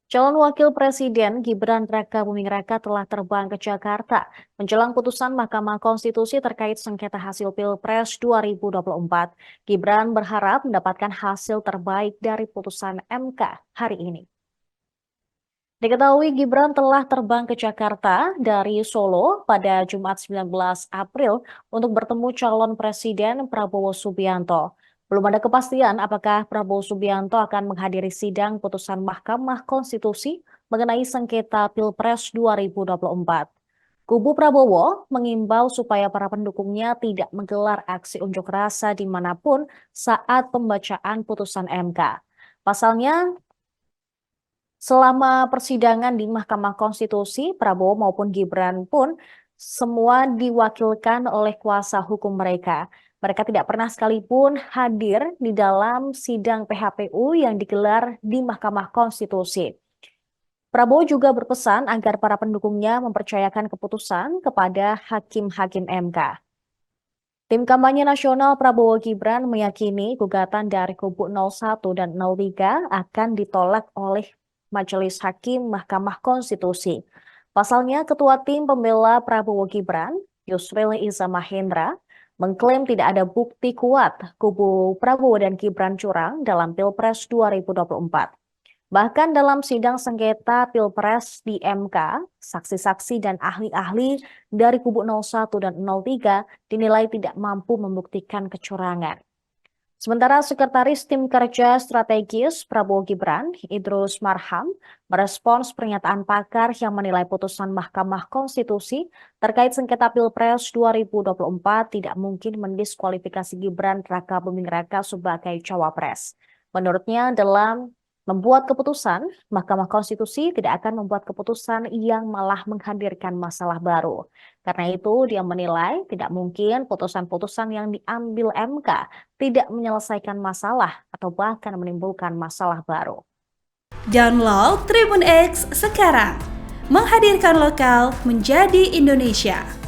Calon Wakil Presiden Gibran Rakabuming Raka telah terbang ke Jakarta menjelang putusan Mahkamah Konstitusi terkait sengketa hasil Pilpres 2024. Gibran berharap mendapatkan hasil terbaik dari putusan MK hari ini. Diketahui Gibran telah terbang ke Jakarta dari Solo pada Jumat 19 April untuk bertemu calon Presiden Prabowo Subianto. Belum ada kepastian apakah Prabowo Subianto akan menghadiri sidang putusan Mahkamah Konstitusi mengenai sengketa Pilpres 2024. Kubu Prabowo mengimbau supaya para pendukungnya tidak menggelar aksi unjuk rasa dimanapun saat pembacaan putusan MK. Pasalnya, selama persidangan di Mahkamah Konstitusi, Prabowo maupun Gibran pun semua diwakilkan oleh kuasa hukum mereka. Mereka tidak pernah sekalipun hadir di dalam sidang PHPU yang digelar di Mahkamah Konstitusi. Prabowo juga berpesan agar para pendukungnya mempercayakan keputusan kepada hakim-hakim MK. Tim kampanye nasional Prabowo Gibran meyakini gugatan dari kubu 01 dan 03 akan ditolak oleh Majelis Hakim Mahkamah Konstitusi. Pasalnya, Ketua Tim Pembela Prabowo Gibran, Yusril Iza Mahendra, mengklaim tidak ada bukti kuat kubu Prabowo dan Gibran curang dalam Pilpres 2024. Bahkan dalam sidang sengketa Pilpres di MK, saksi-saksi dan ahli-ahli dari kubu 01 dan 03 dinilai tidak mampu membuktikan kecurangan. Sementara Sekretaris Tim Kerja Strategis Prabowo Gibran, Idrus Marham, merespons pernyataan pakar yang menilai putusan Mahkamah Konstitusi terkait sengketa Pilpres 2024 tidak mungkin mendiskualifikasi Gibran Rakabuming Raka sebagai cawapres. Menurutnya, dalam membuat keputusan, Mahkamah Konstitusi tidak akan membuat keputusan yang malah menghadirkan masalah baru. Karena itu, dia menilai tidak mungkin putusan-putusan yang diambil MK tidak menyelesaikan masalah atau bahkan menimbulkan masalah baru. Download Tribun X sekarang, menghadirkan lokal menjadi Indonesia.